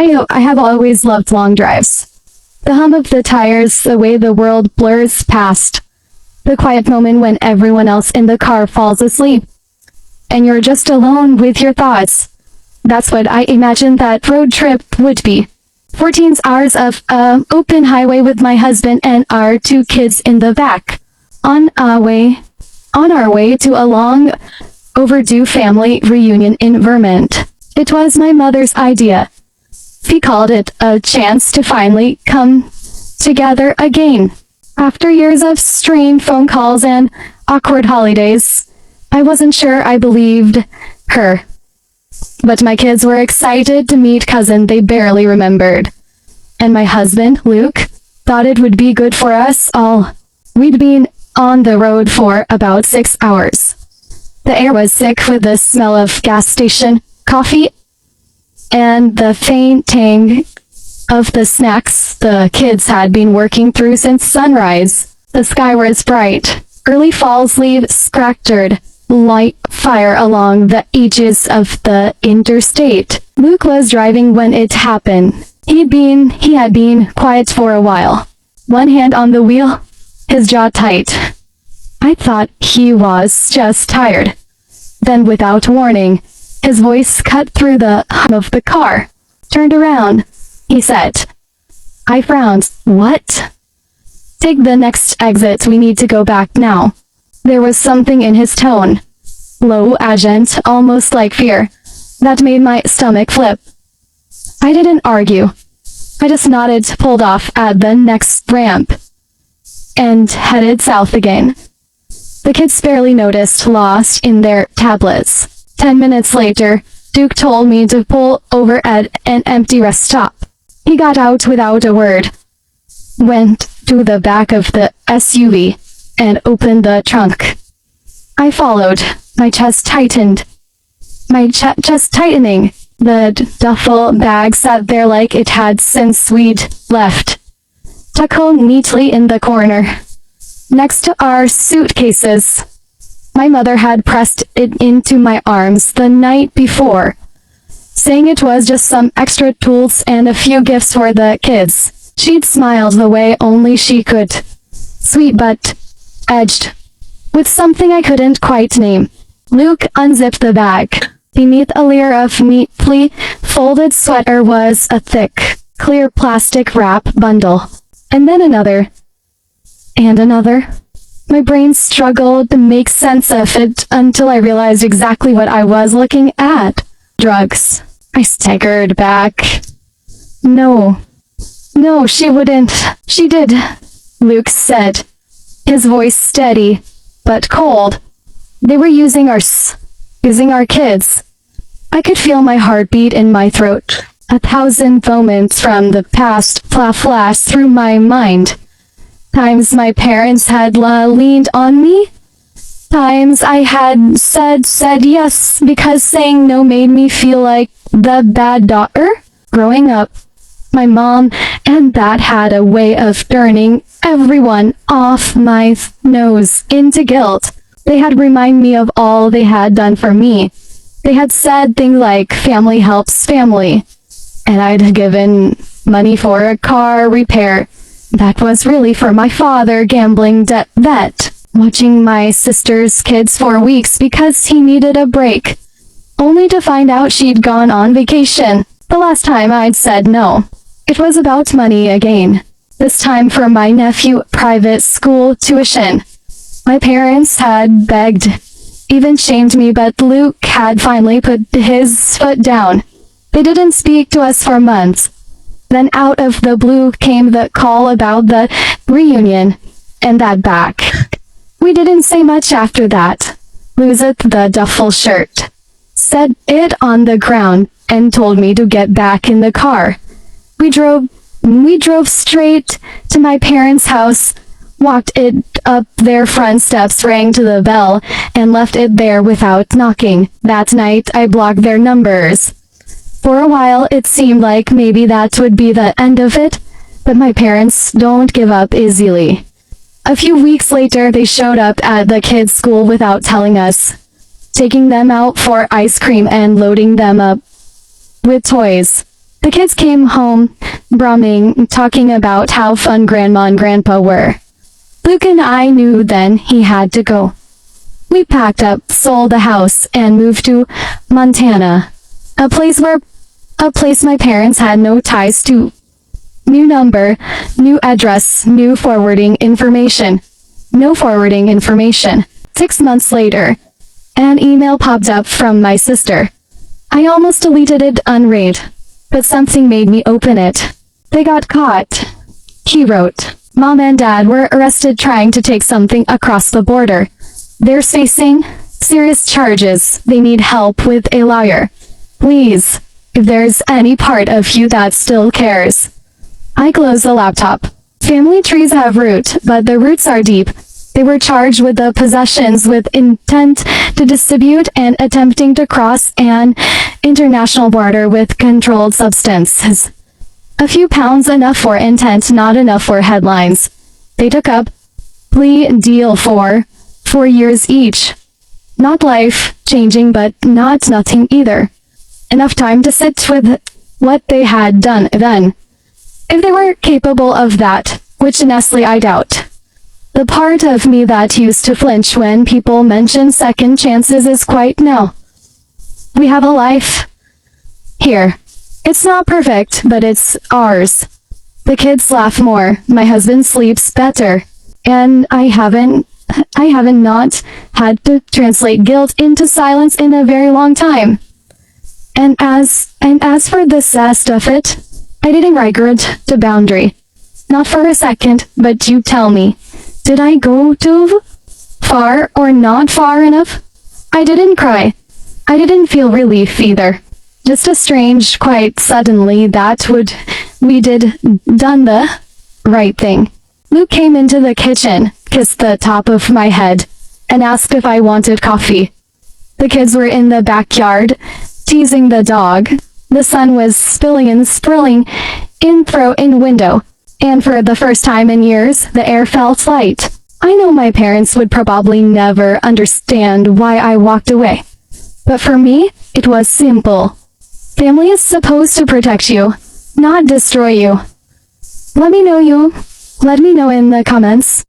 I have always loved long drives. The hum of the tires, the way the world blurs past. The quiet moment when everyone else in the car falls asleep. And you're just alone with your thoughts. That's what I imagined that road trip would be. 14 hours of open highway with my husband and our 2 kids in the back. On our way to a long overdue family reunion in Vermont. It was my mother's idea. She called it a chance to finally come together again. After years of strained phone calls and awkward holidays, I wasn't sure I believed her. But my kids were excited to meet cousin they barely remembered. And my husband, Luke, thought it would be good for us all. We'd been on the road for about 6 hours. The air was thick with the smell of gas station coffee and the faint tang of the snacks the kids had been working through since sunrise. The sky was bright. Early fall's leaves scattered light fire along the edges of the interstate. Luke was driving when it happened. He had been quiet for a while. One hand on the wheel, his jaw tight. I thought he was just tired. Then without warning, his voice cut through the hum of the car. Turned around, he said. I frowned. What? Take the next exit, we need to go back now. There was something in his tone, low, urgent, almost like fear, that made my stomach flip. I didn't argue. I just nodded, pulled off at the next ramp, and headed south again. The kids barely noticed, lost in their tablets. 10 minutes later, Duke told me to pull over at an empty rest stop. He got out without a word, went to the back of the SUV, and opened the trunk. I followed, my chest tightened. Chest tightening. The duffel bag sat there like it had since we'd left, tucked neatly in the corner, next to our suitcases. My mother had pressed it into my arms the night before, saying it was just some extra tools and a few gifts for the kids. She'd smiled the way only she could, sweet but edged, with something I couldn't quite name. Luke unzipped the bag. Beneath a layer of neatly folded sweater was a thick, clear plastic wrap bundle. And then another. And another. My brain struggled to make sense of it until I realized exactly what I was looking at. Drugs. I staggered back. No, she wouldn't. She did, Luke said, his voice steady, but cold. They were using our kids. I could feel my heartbeat in my throat. 1,000 moments from the past flashed through my mind. Times my parents had leaned on me. Times I had said yes because saying no made me feel like the bad daughter. Growing up, my mom and dad had a way of turning everyone off my nose into guilt. They had reminded me of all they had done for me. They had said things like family helps family, and I'd given money for a car repair. That was really for my father gambling debt, watching my sister's kids for weeks because he needed a break, only to find out she'd gone on vacation. The last time I'd said no, it was about money again, this time for my nephew private school tuition. My parents had begged, even shamed me, but Luke had finally put his foot down. They didn't speak to us for months. Then out of the blue came the call about the reunion, and that back. We didn't say much after that. Losed the duffel shirt, set it on the ground, and told me to get back in the car. We drove straight to my parents' house, walked it up their front steps, rang to the bell, and left it there without knocking. That night, I blocked their numbers. For a while, it seemed like maybe that would be the end of it, but my parents don't give up easily. A few weeks later, they showed up at the kids' school without telling us, taking them out for ice cream and loading them up with toys. The kids came home, brumming, talking about how fun Grandma and Grandpa were. Luke and I knew then he had to go. We packed up, sold the house, and moved to Montana, a place my parents had no ties to. New number, new address, new forwarding information. No forwarding information. 6 months later, an email popped up from my sister. I almost deleted it unread, but something made me open it. They got caught. He wrote, Mom and Dad were arrested trying to take something across the border. They're facing serious charges. They need help with a lawyer. Please, if there's any part of you that still cares. I closed the laptop. Family trees have roots, but the roots are deep. They were charged with the possessions with intent to distribute and attempting to cross an international border with controlled substances. A few pounds enough for intent, not enough for headlines. They took up plea deal for 4 years each. Not life-changing, but not nothing either. Enough time to sit with what they had done then. If they were capable of that, which honestly I doubt. The part of me that used to flinch when people mention second chances is quite no. We have a life here. It's not perfect, but it's ours. The kids laugh more, my husband sleeps better, and I haven't not had to translate guilt into silence in a very long time. And as for the zest of it, I didn't regret the boundary. Not for a second, but you tell me, did I go too far or not far enough? I didn't cry. I didn't feel relief either. Just a strange, quite suddenly we done the right thing. Luke came into the kitchen, kissed the top of my head, and asked if I wanted coffee. The kids were in the backyard, teasing the dog. The sun was spilling and sprilling in through in window, and for the first time in years, the air felt light. I know my parents would probably never understand why I walked away. But for me, it was simple. Family is supposed to protect you, not destroy you. Let me know in the comments.